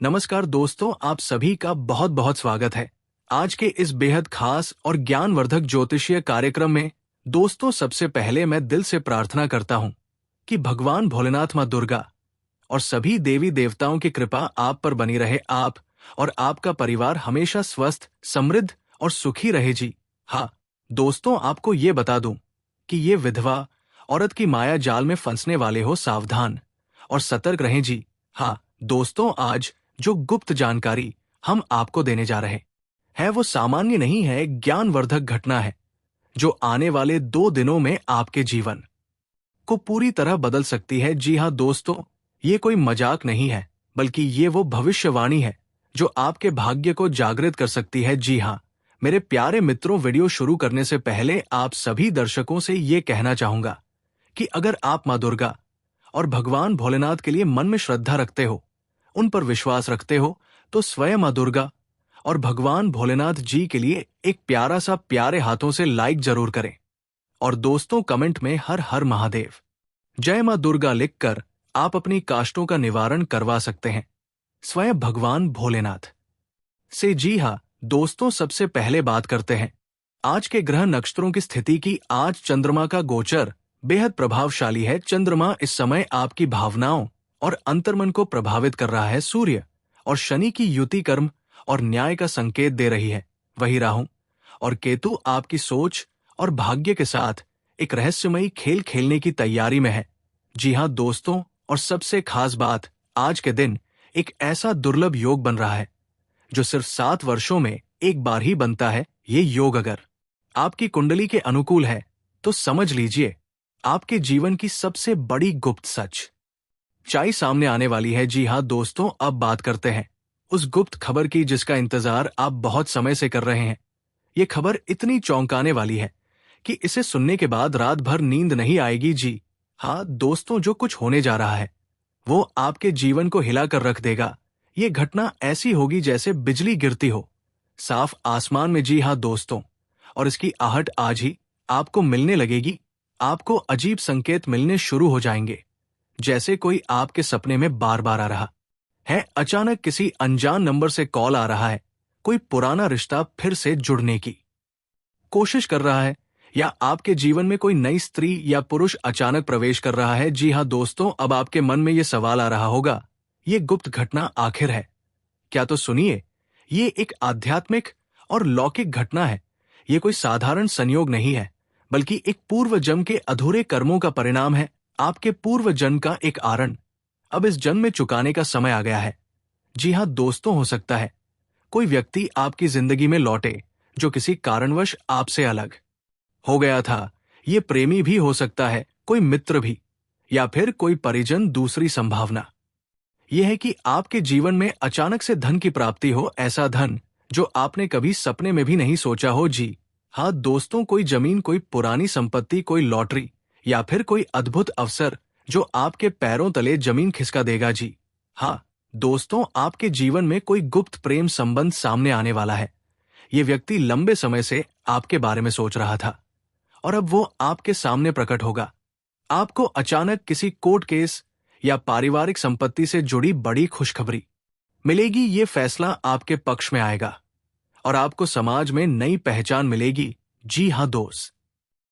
नमस्कार दोस्तों, आप सभी का बहुत बहुत स्वागत है। आज के इस बेहद खास और ज्ञानवर्धक ज्योतिषीय कार्यक्रम में दोस्तों, सबसे पहले मैं दिल से प्रार्थना करता हूं कि भगवान भोलेनाथ, मां दुर्गा और सभी देवी देवताओं की कृपा आप पर बनी रहे। आप और आपका परिवार हमेशा स्वस्थ, समृद्ध और सुखी रहे जी। हाँ दोस्तों, आपको ये बता दूं कि ये विधवा औरत की माया जाल में फंसने वाले हो, सावधान और सतर्क रहें जी। हाँ दोस्तों, आज जो गुप्त जानकारी हम आपको देने जा रहे हैं वो सामान्य नहीं है, ज्ञानवर्धक घटना है जो आने वाले 2 दिनों में आपके जीवन को पूरी तरह बदल सकती है। जी हाँ दोस्तों, ये कोई मजाक नहीं है, बल्कि ये वो भविष्यवाणी है जो आपके भाग्य को जागृत कर सकती है। जी हाँ मेरे प्यारे मित्रों, वीडियो शुरू करने से पहले आप सभी दर्शकों से ये कहना चाहूंगा कि अगर आप मां दुर्गा और भगवान भोलेनाथ के लिए मन में श्रद्धा रखते हो, उन पर विश्वास रखते हो, तो स्वयं मां दुर्गा और भगवान भोलेनाथ जी के लिए एक प्यारा सा प्यारे हाथों से लाइक जरूर करें। और दोस्तों, कमेंट में हर हर महादेव, जय मां दुर्गा लिखकर आप अपनी काष्टों का निवारण करवा सकते हैं स्वयं भगवान भोलेनाथ से। जी हाँ दोस्तों, सबसे पहले बात करते हैं आज के ग्रह नक्षत्रों की स्थिति की। आज चंद्रमा का गोचर बेहद प्रभावशाली है। चंद्रमा इस समय आपकी भावनाओं और अंतर्मन को प्रभावित कर रहा है। सूर्य और शनि की युति कर्म और न्याय का संकेत दे रही है। वही राहु और केतु आपकी सोच और भाग्य के साथ एक रहस्यमयी खेल खेलने की तैयारी में है। जी हाँ दोस्तों, और सबसे खास बात, आज के दिन एक ऐसा दुर्लभ योग बन रहा है जो सिर्फ 7 वर्षों में एक बार ही बनता है। ये योग अगर आपकी कुंडली के अनुकूल है तो समझ लीजिए आपके जीवन की सबसे बड़ी गुप्त सच्चाई सामने आने वाली है। जी हाँ दोस्तों, अब बात करते हैं उस गुप्त खबर की जिसका इंतजार आप बहुत समय से कर रहे हैं। ये खबर इतनी चौंकाने वाली है कि इसे सुनने के बाद रात भर नींद नहीं आएगी। जी हाँ दोस्तों, जो कुछ होने जा रहा है वो आपके जीवन को हिलाकर रख देगा। ये घटना ऐसी होगी जैसे बिजली गिरती हो साफ आसमान में। जी हाँ दोस्तों, और इसकी आहट आज ही आपको मिलने लगेगी। आपको अजीब संकेत मिलने शुरू हो जाएंगे, जैसे कोई आपके सपने में बार बार आ रहा है। अचानक किसी अनजान नंबर से कॉल आ रहा है। कोई पुराना रिश्ता फिर से जुड़ने की कोशिश कर रहा है, या आपके जीवन में कोई नई स्त्री या पुरुष अचानक प्रवेश कर रहा है। जी हाँ दोस्तों, अब आपके मन में ये सवाल आ रहा होगा, ये गुप्त घटना आखिर है क्या? तो सुनिए, ये एक आध्यात्मिक और लौकिक घटना है। ये कोई साधारण संयोग नहीं है, बल्कि एक पूर्व जन्म के अधूरे कर्मों का परिणाम है। आपके पूर्व जन्म का एक आरण अब इस जन्म में चुकाने का समय आ गया है। जी हाँ दोस्तों, हो सकता है कोई व्यक्ति आपकी जिंदगी में लौटे जो किसी कारणवश आपसे अलग हो गया था। ये प्रेमी भी हो सकता है, कोई मित्र भी, या फिर कोई परिजन। दूसरी संभावना यह है कि आपके जीवन में अचानक से धन की प्राप्ति हो, ऐसा धन जो आपने कभी सपने में भी नहीं सोचा हो। जी हाँ दोस्तों, कोई जमीन, कोई पुरानी संपत्ति, कोई लॉटरी, या फिर कोई अद्भुत अवसर जो आपके पैरों तले जमीन खिसका देगा। जी हाँ दोस्तों, आपके जीवन में कोई गुप्त प्रेम संबंध सामने आने वाला है। ये व्यक्ति लंबे समय से आपके बारे में सोच रहा था और अब वो आपके सामने प्रकट होगा। आपको अचानक किसी कोर्ट केस या पारिवारिक संपत्ति से जुड़ी बड़ी खुशखबरी मिलेगी। ये फैसला आपके पक्ष में आएगा और आपको समाज में नई पहचान मिलेगी। जी हाँ दोस्त,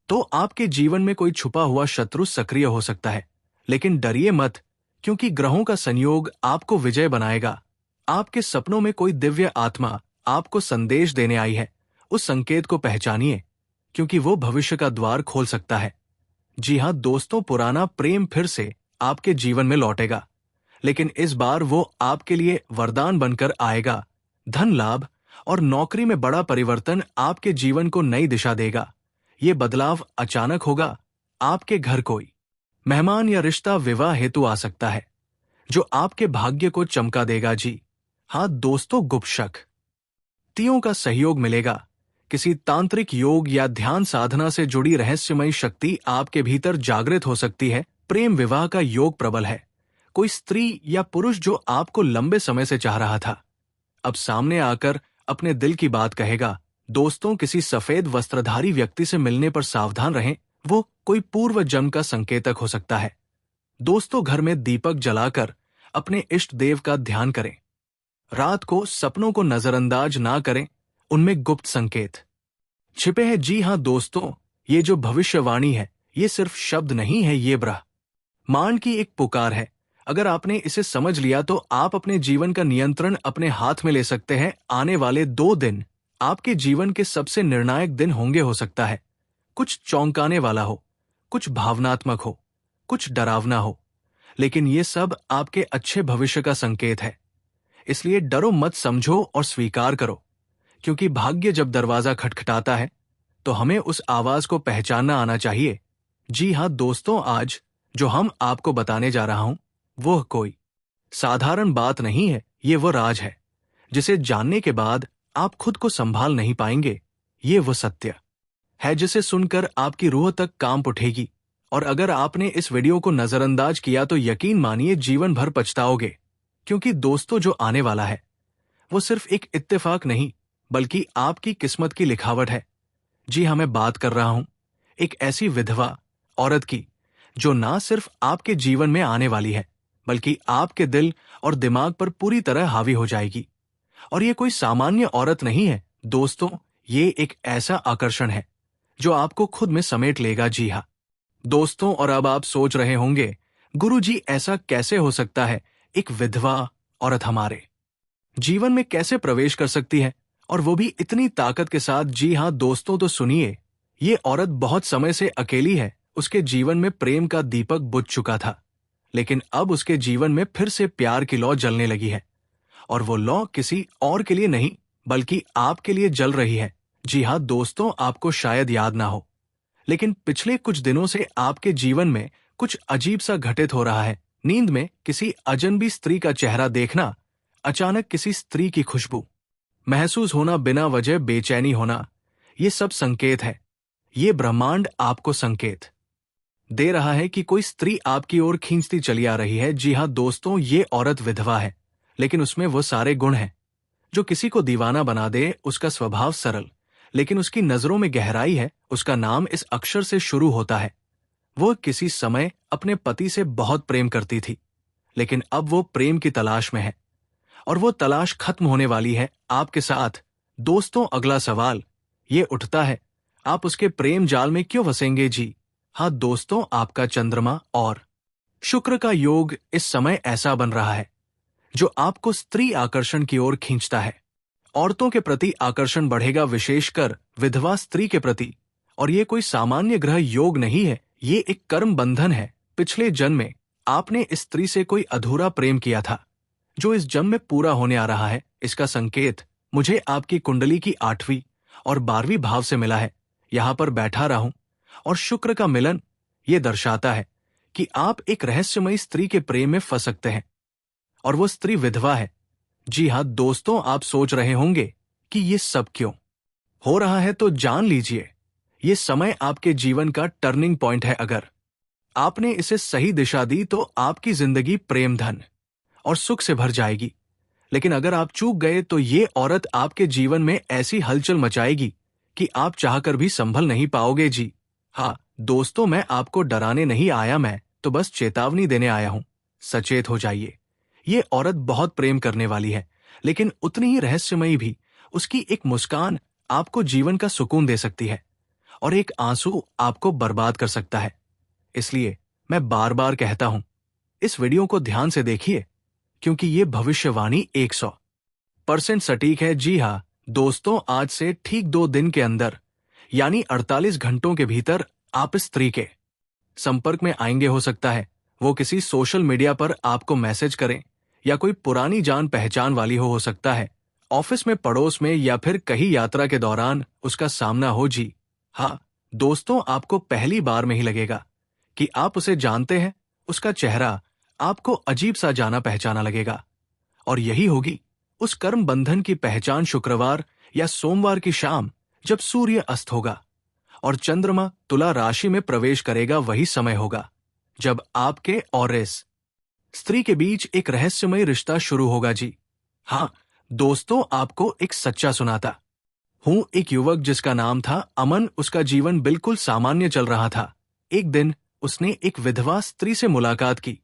तो आपके जीवन में कोई छुपा हुआ शत्रु सक्रिय हो सकता है, लेकिन डरिए मत, क्योंकि ग्रहों का संयोग आपको विजय बनाएगा। आपके सपनों में कोई दिव्य आत्मा आपको संदेश देने आई है। उस संकेत को पहचानिए, क्योंकि वो भविष्य का द्वार खोल सकता है। जी हाँ दोस्तों, पुराना प्रेम फिर से आपके जीवन में लौटेगा, लेकिन इस बार वो आपके लिए वरदान बनकर आएगा। धन लाभ और नौकरी में बड़ा परिवर्तन आपके जीवन को नई दिशा देगा। ये बदलाव अचानक होगा। आपके घर कोई मेहमान या रिश्ता विवाह हेतु आ सकता है जो आपके भाग्य को चमका देगा। जी हाँ दोस्तों, गुप्त शक्तियों का सहयोग मिलेगा। किसी तांत्रिक योग या ध्यान साधना से जुड़ी रहस्यमयी शक्ति आपके भीतर जागृत हो सकती है। प्रेम विवाह का योग प्रबल है। कोई स्त्री या पुरुष जो आपको लंबे समय से चाह रहा था, अब सामने आकर अपने दिल की बात कहेगा। दोस्तों, किसी सफेद वस्त्रधारी व्यक्ति से मिलने पर सावधान रहें। वो कोई पूर्व जन्म का संकेतक हो सकता है। दोस्तों, घर में दीपक जलाकर अपने इष्ट देव का ध्यान करें। रात को सपनों को नजरअंदाज ना करें, उनमें गुप्त संकेत छिपे हैं। जी हाँ दोस्तों, ये जो भविष्यवाणी है, ये सिर्फ शब्द नहीं है, ये ब्रह्मांड की एक पुकार है। अगर आपने इसे समझ लिया तो आप अपने जीवन का नियंत्रण अपने हाथ में ले सकते हैं। आने वाले 2 दिन आपके जीवन के सबसे निर्णायक दिन होंगे। हो सकता है कुछ चौंकाने वाला हो, कुछ भावनात्मक हो, कुछ डरावना हो, लेकिन ये सब आपके अच्छे भविष्य का संकेत है। इसलिए डरो मत, समझो और स्वीकार करो, क्योंकि भाग्य जब दरवाजा खटखटाता है तो हमें उस आवाज को पहचानना आना चाहिए। जी हाँ दोस्तों, आज जो हम आपको बताने जा रहा हूं वो कोई साधारण बात नहीं है। ये वो राज है जिसे जानने के बाद आप खुद को संभाल नहीं पाएंगे। ये वो सत्य है जिसे सुनकर आपकी रूह तक कांप उठेगी, और अगर आपने इस वीडियो को नजरअंदाज किया तो यकीन मानिए जीवन भर पछताओगे। क्योंकि दोस्तों, जो आने वाला है वो सिर्फ एक इत्तेफाक नहीं, बल्कि आपकी किस्मत की लिखावट है। जी हाँ, मैं बात कर रहा हूं एक ऐसी विधवा औरत की जो ना सिर्फ आपके जीवन में आने वाली है, बल्कि आपके दिल और दिमाग पर पूरी तरह हावी हो जाएगी। और ये कोई सामान्य औरत नहीं है दोस्तों, ये एक ऐसा आकर्षण है जो आपको खुद में समेट लेगा। जी हाँ दोस्तों, और अब आप सोच रहे होंगे, गुरुजी ऐसा कैसे हो सकता है? एक विधवा औरत हमारे जीवन में कैसे प्रवेश कर सकती है, और वो भी इतनी ताकत के साथ? जी हाँ दोस्तों, तो सुनिए, ये औरत बहुत समय से अकेली है। उसके जीवन में प्रेम का दीपक बुझ चुका था, लेकिन अब उसके जीवन में फिर से प्यार की लौ जलने लगी है। और वो लौ किसी और के लिए नहीं, बल्कि आपके लिए जल रही है। जी हाँ दोस्तों, आपको शायद याद ना हो, लेकिन पिछले कुछ दिनों से आपके जीवन में कुछ अजीब सा घटित हो रहा है। नींद में किसी अजनबी स्त्री का चेहरा देखना, अचानक किसी स्त्री की खुशबू महसूस होना, बिना वजह बेचैनी होना, ये सब संकेत है। ये ब्रह्मांड आपको संकेत दे रहा है कि कोई स्त्री आपकी ओर खींचती चली आ रही है। जी हाँ दोस्तों, ये औरत विधवा है, लेकिन उसमें वो सारे गुण हैं जो किसी को दीवाना बना दे। उसका स्वभाव सरल, लेकिन उसकी नजरों में गहराई है। उसका नाम इस अक्षर से शुरू होता है। वो किसी समय अपने पति से बहुत प्रेम करती थी, लेकिन अब वो प्रेम की तलाश में है, और वो तलाश खत्म होने वाली है आपके साथ। दोस्तों, अगला सवाल ये उठता है, आप उसके प्रेम जाल में क्यों फंसेंगे? जी हाँ दोस्तों, आपका चंद्रमा और शुक्र का योग इस समय ऐसा बन रहा है जो आपको स्त्री आकर्षण की ओर खींचता है। औरतों के प्रति आकर्षण बढ़ेगा, विशेषकर विधवा स्त्री के प्रति। और ये कोई सामान्य ग्रह योग नहीं है, ये एक कर्म बंधन है। पिछले जन्म में आपने इस स्त्री से कोई अधूरा प्रेम किया था, जो इस जन्म में पूरा होने आ रहा है। इसका संकेत मुझे आपकी कुंडली की 8वीं और 12वीं भाव से मिला है। यहां पर बैठा रहा हूं, और शुक्र का मिलन ये दर्शाता है कि आप एक रहस्यमयी स्त्री के प्रेम में फंस सकते हैं, और वो स्त्री विधवा है। जी हाँ दोस्तों, आप सोच रहे होंगे कि ये सब क्यों हो रहा है, तो जान लीजिए, ये समय आपके जीवन का टर्निंग पॉइंट है। अगर आपने इसे सही दिशा दी तो आपकी जिंदगी प्रेम, धन और सुख से भर जाएगी। लेकिन अगर आप चूक गए तो ये औरत आपके जीवन में ऐसी हलचल मचाएगी कि आप चाहकर भी संभल नहीं पाओगे। जी हाँ दोस्तों, मैं आपको डराने नहीं आया, मैं तो बस चेतावनी देने आया हूं। सचेत हो जाइए, ये औरत बहुत प्रेम करने वाली है, लेकिन उतनी ही रहस्यमयी भी। उसकी एक मुस्कान आपको जीवन का सुकून दे सकती है, और एक आंसू आपको बर्बाद कर सकता है। इसलिए मैं बार बार कहता हूं, इस वीडियो को ध्यान से देखिए, क्योंकि ये भविष्यवाणी 100% सटीक है। जी हाँ दोस्तों, आज से ठीक 2 दिन के अंदर, यानी 48 घंटों के भीतर आप इस स्त्री के संपर्क में आएंगे। हो सकता है वो किसी सोशल मीडिया पर आपको मैसेज करें, या कोई पुरानी जान पहचान वाली हो सकता है ऑफिस में, पड़ोस में, या फिर कहीं यात्रा के दौरान उसका सामना हो। जी हाँ दोस्तों, आपको पहली बार में ही लगेगा कि आप उसे जानते हैं। उसका चेहरा आपको अजीब सा जाना पहचाना लगेगा, और यही होगी उस कर्म बंधन की पहचान। शुक्रवार या सोमवार की शाम जब सूर्य अस्त होगा और चंद्रमा तुला राशि में प्रवेश करेगा, वही समय होगा जब आपके और इस स्त्री के बीच एक रहस्यमय रिश्ता शुरू होगा। जी हाँ दोस्तों, आपको एक सच्चा सुनाता हूं। एक युवक जिसका नाम था अमन, उसका जीवन बिल्कुल सामान्य चल रहा था। एक दिन उसने एक विधवा स्त्री से मुलाकात की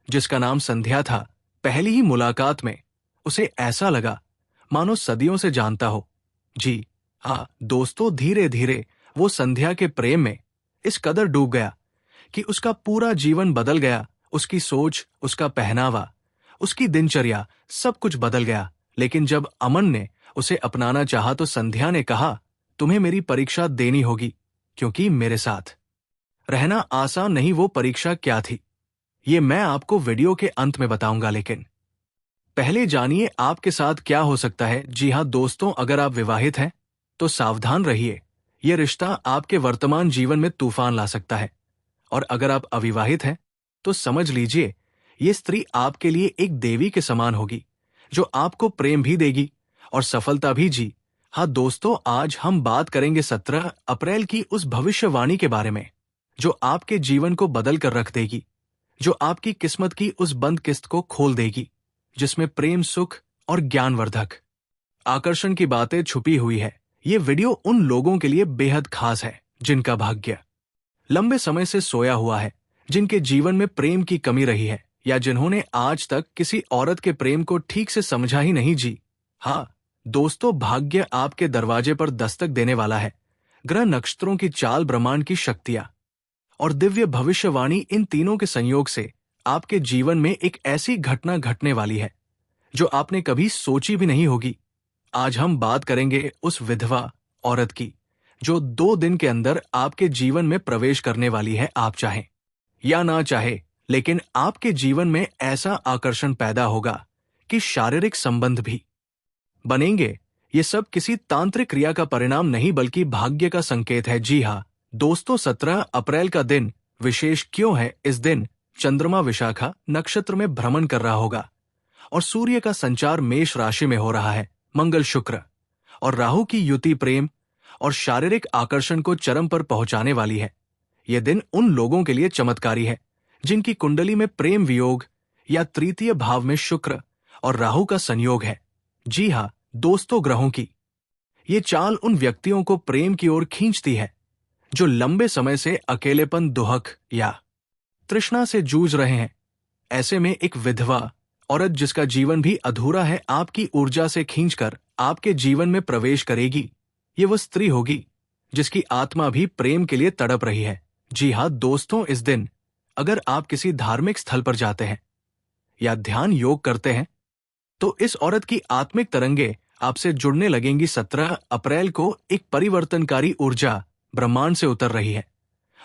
जिसका नाम संध्या था। पहली ही मुलाकात में उसे ऐसा लगा मानो सदियों से जानता हो। जी हाँ दोस्तों, धीरे धीरे वो संध्या के प्रेम में इस कदर डूब गया कि उसका पूरा जीवन बदल गया। उसकी सोच, उसका पहनावा, उसकी दिनचर्या, सब कुछ बदल गया। लेकिन जब अमन ने उसे अपनाना चाहा तो संध्या ने कहा, तुम्हें मेरी परीक्षा देनी होगी, क्योंकि मेरे साथ रहना आसान नहीं। वो परीक्षा क्या थी, ये मैं आपको वीडियो के अंत में बताऊंगा, लेकिन पहले जानिए आपके साथ क्या हो सकता है। जी हाँ दोस्तों, अगर आप विवाहित हैं तो सावधान रहिए, ये रिश्ता आपके वर्तमान जीवन में तूफान ला सकता है। और अगर आप अविवाहित हैं तो समझ लीजिए, ये स्त्री आपके लिए एक देवी के समान होगी, जो आपको प्रेम भी देगी और सफलता भी। जी हाँ दोस्तों, आज हम बात करेंगे 17 अप्रैल की उस भविष्यवाणी के बारे में जो आपके जीवन को बदल कर रख देगी, जो आपकी किस्मत की उस बंद किस्त को खोल देगी, जिसमें प्रेम, सुख और ज्ञानवर्धक आकर्षण की बातें छुपी हुई है। ये वीडियो उन लोगों के लिए बेहद खास है जिनका भाग्य लंबे समय से सोया हुआ है, जिनके जीवन में प्रेम की कमी रही है, या जिन्होंने आज तक किसी औरत के प्रेम को ठीक से समझा ही नहीं। जी हाँ दोस्तों, भाग्य आपके दरवाजे पर दस्तक देने वाला है। ग्रह, नक्षत्रों की चाल, ब्रह्मांड की शक्तियां और दिव्य भविष्यवाणी, इन तीनों के संयोग से आपके जीवन में एक ऐसी घटना घटने वाली है जो आपने कभी सोची भी नहीं होगी। आज हम बात करेंगे उस विधवा औरत की जो 2 दिन के अंदर आपके जीवन में प्रवेश करने वाली है। आप चाहें या ना चाहे, लेकिन आपके जीवन में ऐसा आकर्षण पैदा होगा कि शारीरिक संबंध भी बनेंगे। ये सब किसी तांत्रिक क्रिया का परिणाम नहीं, बल्कि भाग्य का संकेत है। जी हाँ दोस्तों, 17 अप्रैल का दिन विशेष क्यों है? इस दिन चंद्रमा विशाखा नक्षत्र में भ्रमण कर रहा होगा और सूर्य का संचार मेष राशि में हो रहा है। मंगल, शुक्र और राहु की युति प्रेम और शारीरिक आकर्षण को चरम पर पहुंचाने वाली है। यह दिन उन लोगों के लिए चमत्कारी है जिनकी कुंडली में प्रेम वियोग या तृतीय भाव में शुक्र और राहु का संयोग है। जी हाँ दोस्तों, ग्रहों की ये चाल उन व्यक्तियों को प्रेम की ओर खींचती है जो लंबे समय से अकेलेपन, दुहक या तृष्णा से जूझ रहे हैं। ऐसे में एक विधवा औरत जिसका जीवन भी अधूरा है, आपकी ऊर्जा से खींचकर आपके जीवन में प्रवेश करेगी। ये वह स्त्री होगी जिसकी आत्मा भी प्रेम के लिए तड़प रही है। जी हाँ दोस्तों, इस दिन अगर आप किसी धार्मिक स्थल पर जाते हैं या ध्यान योग करते हैं तो इस औरत की आत्मिक तरंगे आपसे जुड़ने लगेंगी। 17 अप्रैल को एक परिवर्तनकारी ऊर्जा ब्रह्मांड से उतर रही है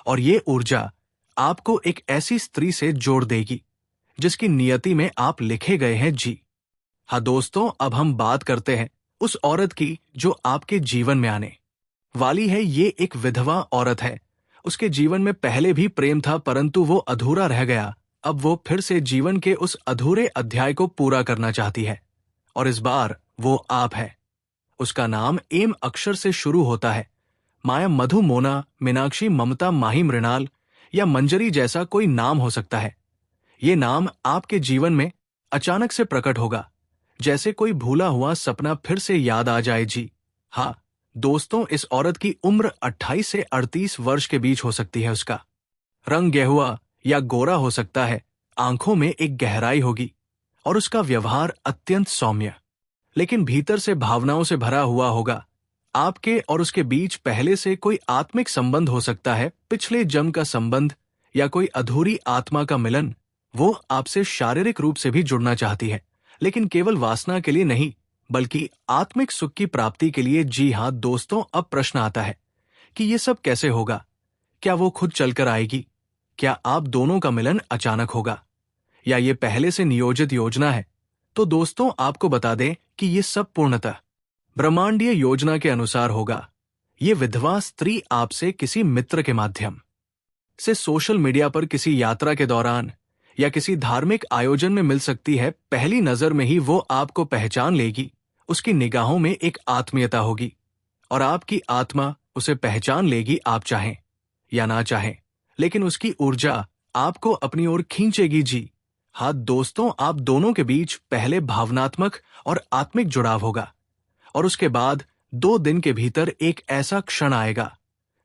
और ये ऊर्जा आपको एक ऐसी स्त्री से जोड़ देगी जिसकी नियति में आप लिखे गए हैं। जी हाँ दोस्तों, अब हम बात करते हैं उस औरत की जो आपके जीवन में आने वाली है। ये एक विधवा औरत है। उसके जीवन में पहले भी प्रेम था, परंतु वो अधूरा रह गया। अब वो फिर से जीवन के उस अधूरे अध्याय को पूरा करना चाहती है और इस बार वो आप है। उसका नाम एम अक्षर से शुरू होता है। माया, मधु, मोना, मीनाक्षी, ममता, माही, मृणाल या मंजरी जैसा कोई नाम हो सकता है। ये नाम आपके जीवन में अचानक से प्रकट होगा, जैसे कोई भूला हुआ सपना फिर से याद आ जाए। जी हाँ दोस्तों, इस औरत की उम्र 28 से 38 वर्ष के बीच हो सकती है। उसका रंग गेहुआ या गोरा हो सकता है। आंखों में एक गहराई होगी और उसका व्यवहार अत्यंत सौम्य, लेकिन भीतर से भावनाओं से भरा हुआ होगा। आपके और उसके बीच पहले से कोई आत्मिक संबंध हो सकता है, पिछले जन्म का संबंध या कोई अधूरी आत्मा का मिलन। वो आपसे शारीरिक रूप से भी जुड़ना चाहती है, लेकिन केवल वासना के लिए नहीं, बल्कि आत्मिक सुख की प्राप्ति के लिए। जी हाँ दोस्तों, अब प्रश्न आता है कि ये सब कैसे होगा? क्या वो खुद चलकर आएगी? क्या आप दोनों का मिलन अचानक होगा, या ये पहले से नियोजित योजना है? तो दोस्तों, आपको बता दें कि ये सब पूर्णतः ब्रह्मांडीय योजना के अनुसार होगा। ये विधवा स्त्री आपसे किसी मित्र के माध्यम से, सोशल मीडिया पर, किसी यात्रा के दौरान या किसी धार्मिक आयोजन में मिल सकती है। पहली नजर में ही वो आपको पहचान लेगी। उसकी निगाहों में एक आत्मीयता होगी और आपकी आत्मा उसे पहचान लेगी, आप चाहें या ना चाहें, लेकिन उसकी ऊर्जा आपको अपनी ओर खींचेगी। जी हाँ दोस्तों, आप दोनों के बीच पहले भावनात्मक और आत्मिक जुड़ाव होगा और उसके बाद 2 दिन के भीतर एक ऐसा क्षण आएगा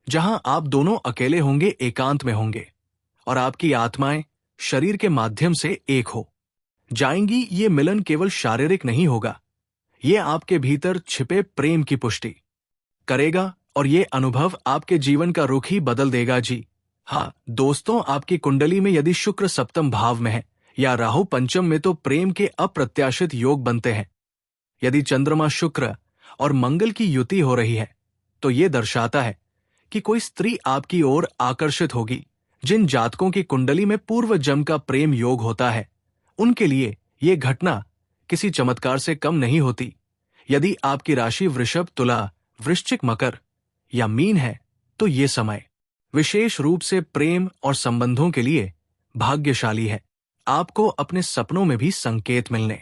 जहां आप दोनों अकेले होंगे, एकांत में होंगे और आपकी आत्माएं शरीर के माध्यम से एक हो जाएंगी, ये मिलन केवल शारीरिक नहीं होगा, ये आपके भीतर छिपे प्रेम की पुष्टि करेगा और ये अनुभव आपके जीवन का रुख ही बदल देगा जी। हाँ दोस्तों, आपकी कुंडली में यदि शुक्र सप्तम भाव में है या राहु पंचम में तो प्रेम के अप्रत्याशित योग बनते हैं। यदि चंद्रमा शुक्र और मंगल की युति हो रही है तो ये दर्शाता है कि कोई स्त्री आपकी ओर आकर्षित होगी। जिन जातकों की कुंडली में पूर्व जन्म का प्रेम योग होता है उनके लिए ये घटना किसी चमत्कार से कम नहीं होती। यदि आपकी राशि वृषभ, तुला, वृश्चिक, मकर या मीन है तो ये समय विशेष रूप से प्रेम और संबंधों के लिए भाग्यशाली है। आपको अपने सपनों में भी संकेत मिलने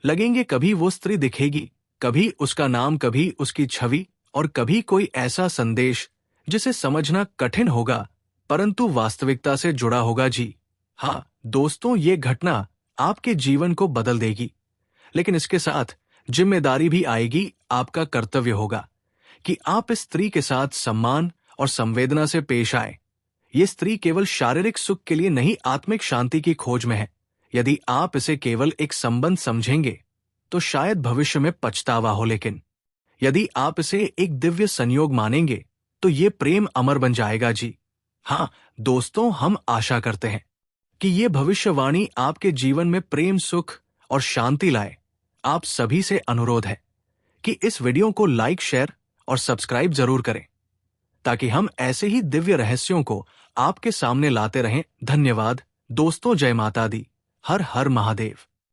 लगेंगे। कभी वो स्त्री दिखेगी, कभी उसका नाम, कभी उसकी छवि और कभी कोई ऐसा संदेश जिसे समझना कठिन होगा परंतु वास्तविकता से जुड़ा होगा जी। हाँ दोस्तों, ये घटना आपके जीवन को बदल देगी, लेकिन इसके साथ जिम्मेदारी भी आएगी। आपका कर्तव्य होगा कि आप इस स्त्री के साथ सम्मान और संवेदना से पेश आए। ये स्त्री केवल शारीरिक सुख के लिए नहीं, आत्मिक शांति की खोज में है। यदि आप इसे केवल एक संबंध समझेंगे तो शायद भविष्य में पछतावा हो, लेकिन यदि आप इसे एक दिव्य संयोग मानेंगे तो ये प्रेम अमर बन जाएगा जी। हाँ दोस्तों, हम आशा करते हैं कि ये भविष्यवाणी आपके जीवन में प्रेम, सुख और शांति लाए। आप सभी से अनुरोध है कि इस वीडियो को लाइक, शेयर और सब्सक्राइब जरूर करें ताकि हम ऐसे ही दिव्य रहस्यों को आपके सामने लाते रहें। धन्यवाद दोस्तों, जय माता दी, हर हर महादेव।